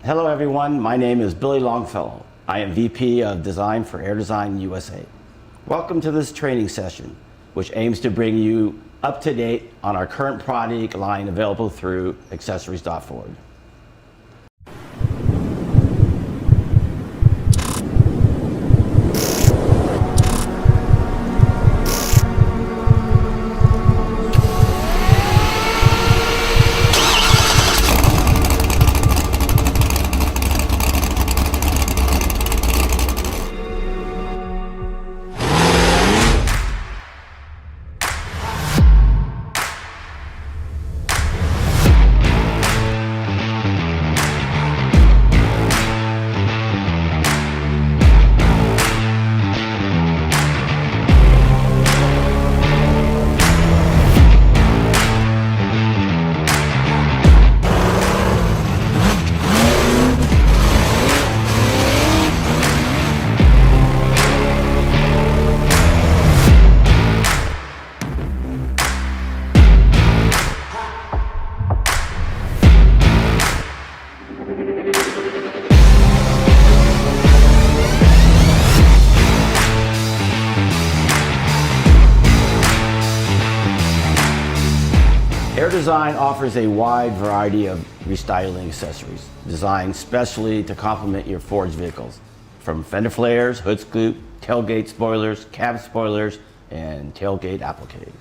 Hello everyone, my name is Billy Longfellow. I am VP of Design for Air Design USA. Welcome to this training session, which aims to bring you up to date on our current product line available through accessories.ford. Air Design offers a wide variety of restyling accessories, designed specially to complement your Ford's vehicles, from fender flares, hood scoop, tailgate spoilers, cab spoilers, and tailgate appliques.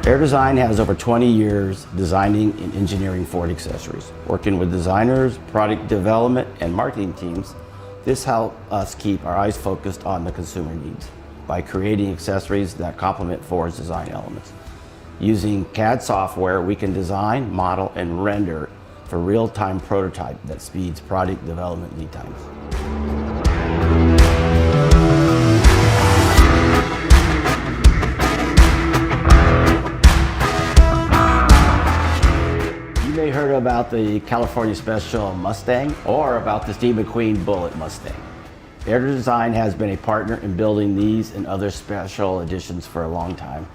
Air Design has over 20 years designing and engineering Ford accessories. Working with designers, product development, and marketing teams, this helps us keep our eyes focused on the consumer needs by creating accessories that complement Ford's design elements. Using CAD software, we can design, model, and render for real-time prototype that speeds product development lead times. You may have heard about the California Special Mustang or about the Steve McQueen Bullet Mustang. Air Design has been a partner in building these and other special editions for a long time.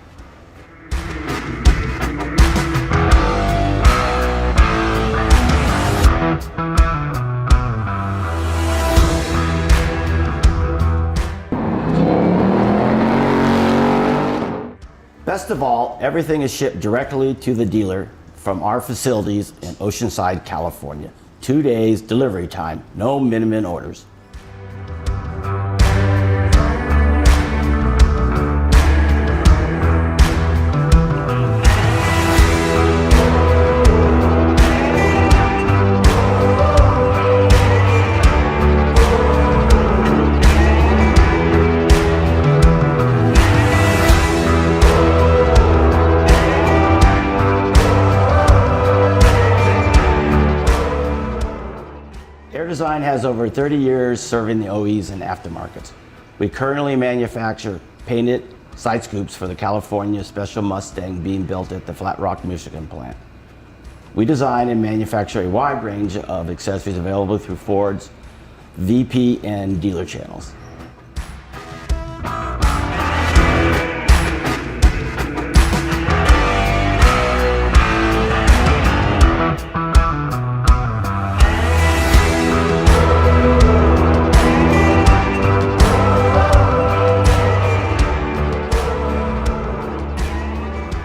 Best of all, everything is shipped directly to the dealer from our facilities in Oceanside, California. 2 days delivery time, no minimum orders. Air Design has over 30 years serving the OEs and aftermarkets. We currently manufacture painted side scoops for the California Special Mustang being built at the Flat Rock, Michigan plant. We design and manufacture a wide range of accessories available through Ford's VP and dealer channels.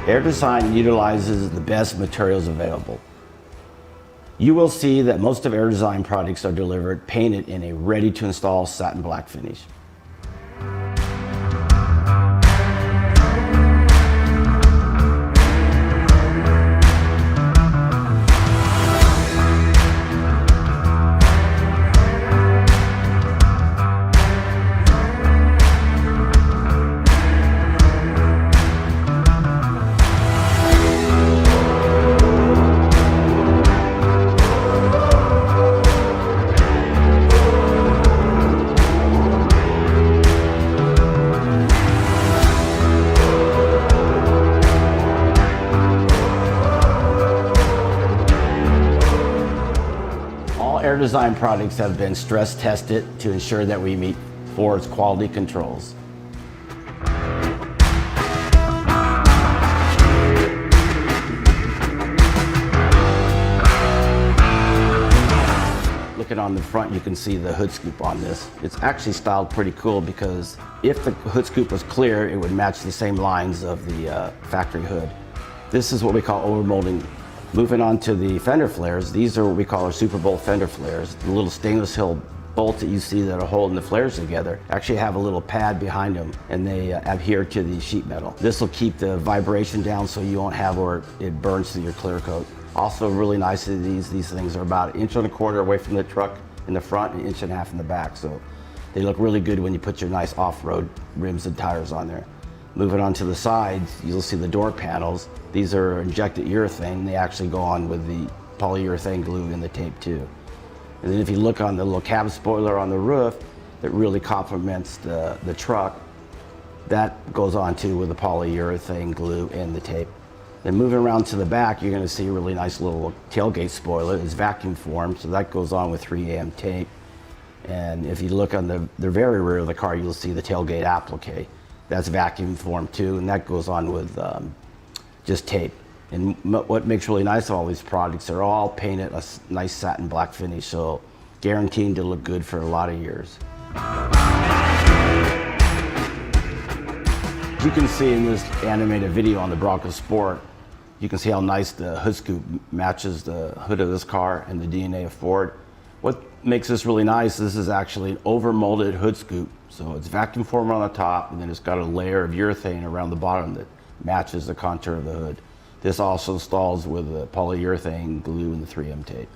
Air Design utilizes the best materials available. You will see that most of Air Design products are delivered painted in a ready-to-install satin black finish. Air Design products have been stress tested to ensure that we meet Ford's quality controls. Looking on the front, you can see the hood scoop on this. It's actually styled pretty cool because if the hood scoop was clear, it would match the same lines of the factory hood. This is what we call overmolding. Moving on to the fender flares, these are what we call our Super Bowl fender flares. The little stainless steel bolts that you see that are holding the flares together actually have a little pad behind them, and they adhere to the sheet metal. This will keep the vibration down so you won't have where it burns through your clear coat. Also really nice of these things are about 1.25 inches away from the truck in the front and 1.5 inches in the back. So they look really good when you put your nice off-road rims and tires on there. Moving on to the sides, you'll see the door panels. These are injected urethane. They actually go on with the polyurethane glue and the tape too. And then if you look on the little cab spoiler on the roof, that really complements the truck. That goes on too with the polyurethane glue and the tape. Then moving around to the back, you're going to see a really nice little tailgate spoiler. It's vacuum formed, so that goes on with 3M tape. And if you look on the very rear of the car, you'll see the tailgate applique. That's vacuum formed too, and that goes on with just tape. And what makes really nice of all these products, they're all painted a nice satin black finish, so guaranteed to look good for a lot of years. As you can see in this animated video on the Bronco Sport, you can see how nice the hood scoop matches the hood of this car and the DNA of Ford. What makes this really nice, this is actually an overmolded hood scoop. So it's vacuum formed on the top, and then it's got a layer of urethane around the bottom that matches the contour of the hood. This also installs with the polyurethane glue and the 3M tape.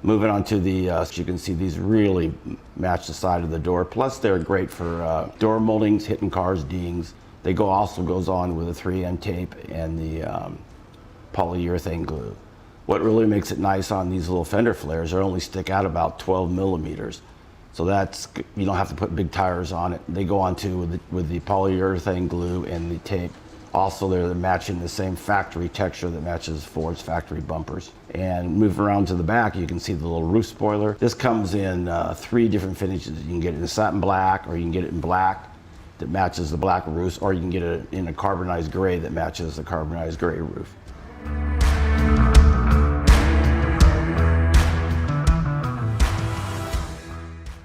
Moving on to the, you can see these really match the side of the door. Plus they're great for door moldings, hitting cars, dings. They also goes on with the 3M tape and the polyurethane glue. What really makes it nice on these little fender flares, they only stick out about 12 millimeters. So that's, you don't have to put big tires on it. They go on too with the polyurethane glue and the tape. Also, they're matching the same factory texture that matches Ford's factory bumpers. And moving around to the back, you can see the little roof spoiler. This comes in 3 different finishes. You can get it in satin black, or you can get it in black that matches the black roofs, or you can get it in a carbonized gray that matches the carbonized gray roof.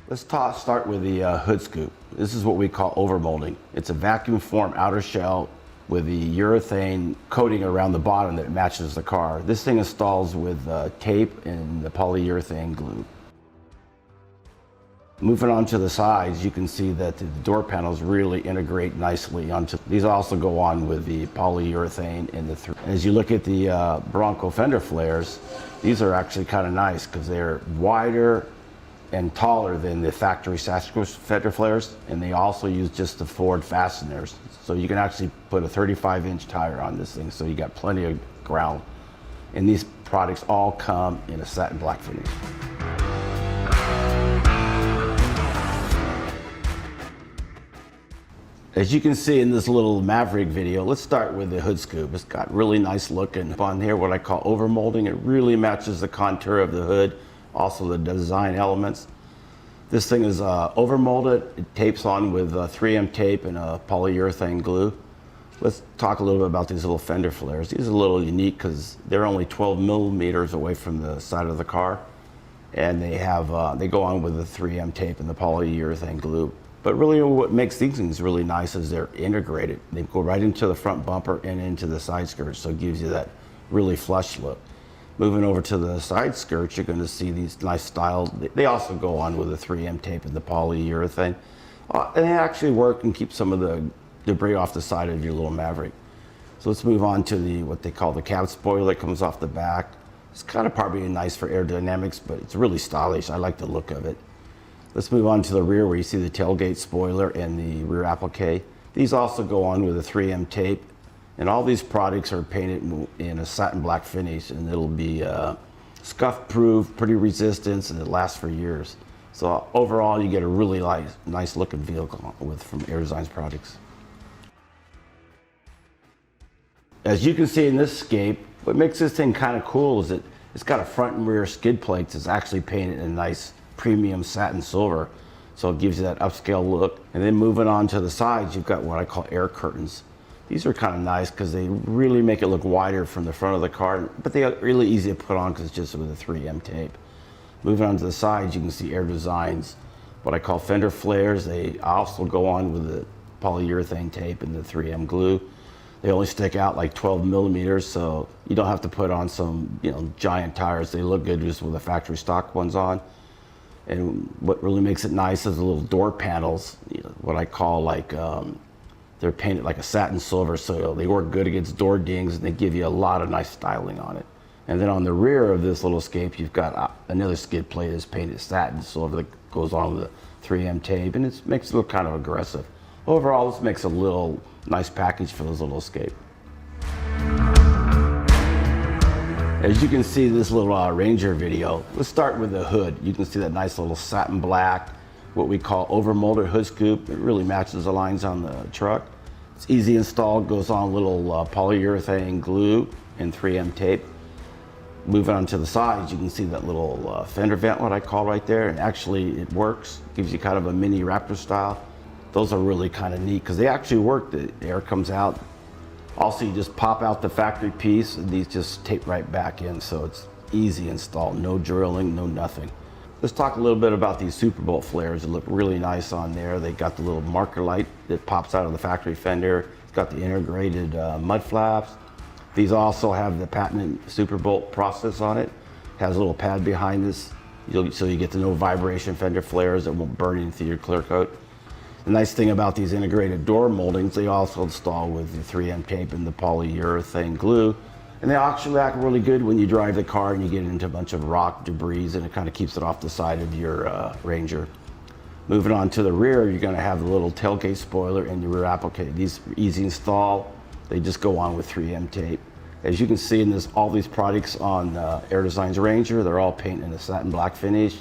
Let's start with the hood scoop. This is what we call overmolding. It's a vacuum formed outer shell with the urethane coating around the bottom that matches the car. This thing installs with tape and the polyurethane glue. Moving on to the sides, you can see that the door panels really integrate nicely onto. These also go on with the polyurethane and the. As you look at the Bronco fender flares, these are actually kind of nice because they're wider and taller than the factory Sasquatch fender flares, and they also use just the Ford fasteners. So you can actually put a 35-inch tire on this thing, so you got plenty of ground. And these products all come in a satin black finish. As you can see in this little Maverick video, let's start with the hood scoop. It's got really nice looking on here, what I call overmolding. It really matches the contour of the hood, also the design elements. This thing is overmolded. It tapes on with 3M tape and polyurethane glue. Let's talk a little bit about these little fender flares. These are a little unique because they're only 12 millimeters away from the side of the car, and they go on with the 3M tape and the polyurethane glue. But really what makes these things really nice is they're integrated. They go right into the front bumper and into the side skirts, so it gives you that really flush look. Moving over to the side skirts, you're going to see these nice styles. They also go on with the 3M tape and the polyurethane. And they actually work and keep some of the debris off the side of your little Maverick. So let's move on to what they call the cab spoiler that comes off the back. It's kind of probably nice for aerodynamics, but it's really stylish. I like the look of it. Let's move on to the rear where you see the tailgate spoiler and the rear applique. These also go on with a 3M tape, and all these products are painted in a satin black finish, and it'll be scuff proof, pretty resistant, and it lasts for years. So overall, you get a really nice looking vehicle from Air Design's products. As you can see in this Escape, what makes this thing kind of cool is that It's got a front and rear skid plates. It's actually painted in a nice premium satin silver, so it gives you that upscale look. And then moving on to the sides, you've got what I call air curtains. These are kind of nice because they really make it look wider from the front of the car, but they are really easy to put on because it's just with a 3M tape. Moving on to the sides, you can see air designs, what I call fender flares. They also go on with the polyurethane tape and the 3M glue. They only stick out like 12 millimeters, so you don't have to put on some, giant tires. They look good just with the factory stock ones on. And what really makes it nice is the little door panels, what I call they're painted like a satin silver, so they work good against door dings and they give you a lot of nice styling on it. And then on the rear of this little escape, you've got another skid plate that's painted satin silver that goes on with the 3M tape, and it makes it look kind of aggressive. Overall, this makes a little nice package for this little escape. As you can see this little Ranger video, let's start with the hood. You can see that nice little satin black, what we call overmolded hood scoop. It really matches the lines on the truck. It's easy installed, goes on little polyurethane glue and 3M tape. Moving on to the sides, you can see that little fender vent, what I call right there, and actually it works. Gives you kind of a mini Raptor style. Those are really kind of neat because they actually work. The air comes out. Also, you just pop out the factory piece and these just tape right back in, so it's easy install, no drilling, no nothing. Let's talk a little bit about these Superbolt flares. They look really nice on there. They got the little marker light that pops out of the factory fender. It's got the integrated mud flaps. These also have the patented Superbolt process on it. Has a little pad behind this, so you get the no vibration fender flares that won't burn into your clear coat. The nice thing about these integrated door moldings, they also install with the 3M tape and the polyurethane glue. And they actually act really good when you drive the car and you get into a bunch of rock, debris, and it kind of keeps it off the side of your Ranger. Moving on to the rear, you're gonna have the little tailgate spoiler and your rear applicator. These are easy install. They just go on with 3M tape. As you can see in all these products on Air Design's Ranger, they're all painted in a satin black finish.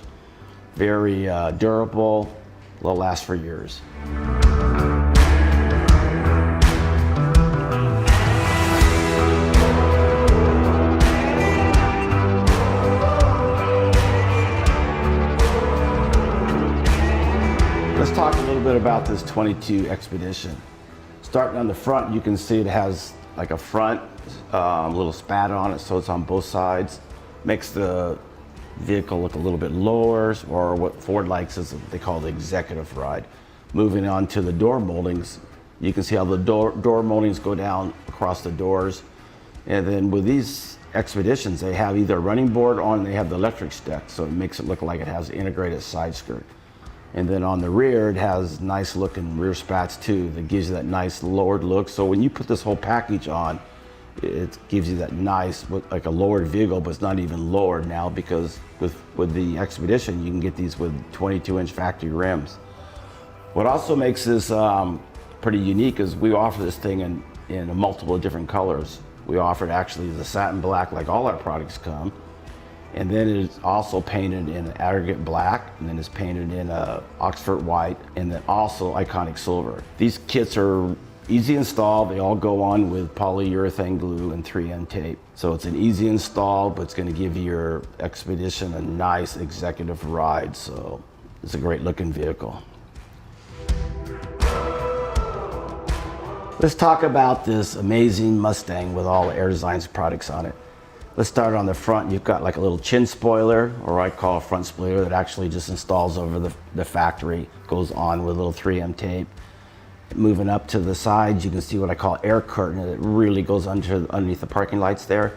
Very durable, will last for years. Let's talk a little bit about this 22 Expedition. Starting on the front, you can see it has like a front little spat on it, so it's on both sides. Makes the vehicle look a little bit lower, or what Ford likes is they call the executive ride. Moving on to the door moldings, you can see how the door moldings go down across the doors. And then with these Expeditions, they have either a running board on, they have the electric stack, so it makes it look like it has an integrated side skirt. And then on the rear, it has nice looking rear spats too, that gives you that nice lowered look. So when you put this whole package on, it gives you that nice, like a lowered vehicle, but it's not even lowered now because with the Expedition, you can get these with 22-inch factory rims. What also makes this pretty unique is we offer this thing in multiple different colors. We offer it actually the satin black, like all our products come. And then it's also painted in aggregate black, and then it's painted in Oxford white, and then also iconic silver. These kits are easy install. They all go on with polyurethane glue and 3M tape. So it's an easy install, but it's going to give your Expedition a nice executive ride. So it's a great looking vehicle. Let's talk about this amazing Mustang with all Air Design's products on it. Let's start on the front. You've got like a little chin spoiler, or I call a front splitter, that actually just installs over the factory. Goes on with a little 3M tape. Moving up to the sides, you can see what I call air curtain. It really goes underneath the parking lights there.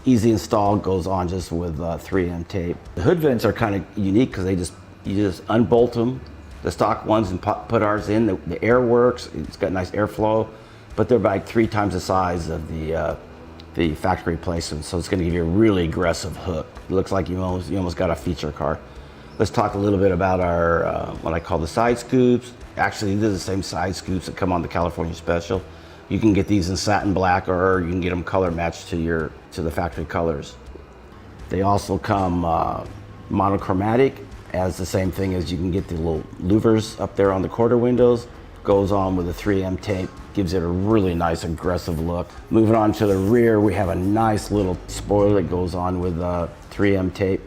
Easy install, goes on just with 3M tape. The hood vents are kind of unique because you just unbolt them, the stock ones, and put ours in. The air works. It's got nice airflow, but they're like 3 times the size of the factory replacement, so it's going to give you a really aggressive hook. It looks like you almost got a feature car. Let's talk a little bit about our what I call the side scoops. Actually, these are the same side scoops that come on the California Special. You can get these in satin black, or you can get them color matched to the factory colors. They also come monochromatic, as the same thing as you can get the little louvers up there on the quarter windows. goes on with the 3M tape, gives it a really nice aggressive look. Moving on to the rear, we have a nice little spoiler that goes on with 3M tape.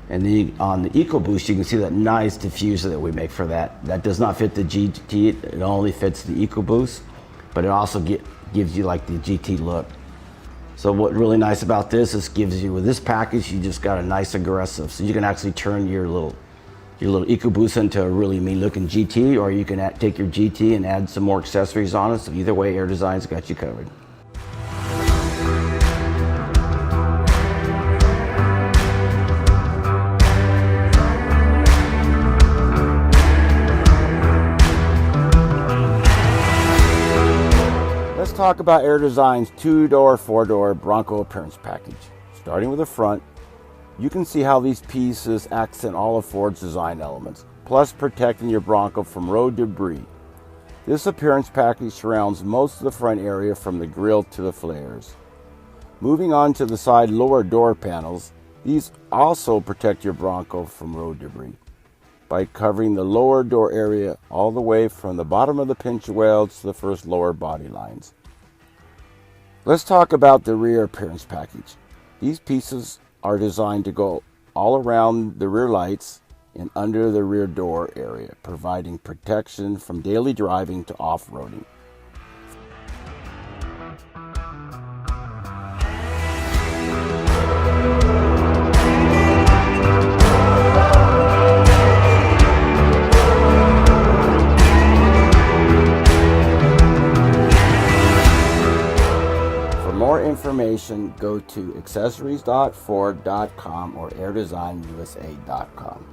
And on the EcoBoost, you can see that nice diffuser that we make for that. That does not fit the GT, it only fits the EcoBoost, but it also gives you like the GT look. So what's really nice about this is gives you, with this package, you just got a nice aggressive. So you can actually turn your little EcoBoost into a really mean looking GT, or you can take your GT and add some more accessories on it. So either way, Air Design's got you covered. Let's talk about Air Design's 2-door, 4-door Bronco appearance package. Starting with the front, you can see how these pieces accent all of Ford's design elements, plus protecting your Bronco from road debris. This appearance package surrounds most of the front area from the grille to the flares. Moving on to the side lower door panels, these also protect your Bronco from road debris by covering the lower door area all the way from the bottom of the pinch welds to the first lower body lines. Let's talk about the rear appearance package. These pieces are designed to go all around the rear lights and under the rear door area, providing protection from daily driving to off-roading. For more information, go to accessories.ford.com or airdesignUSA.com.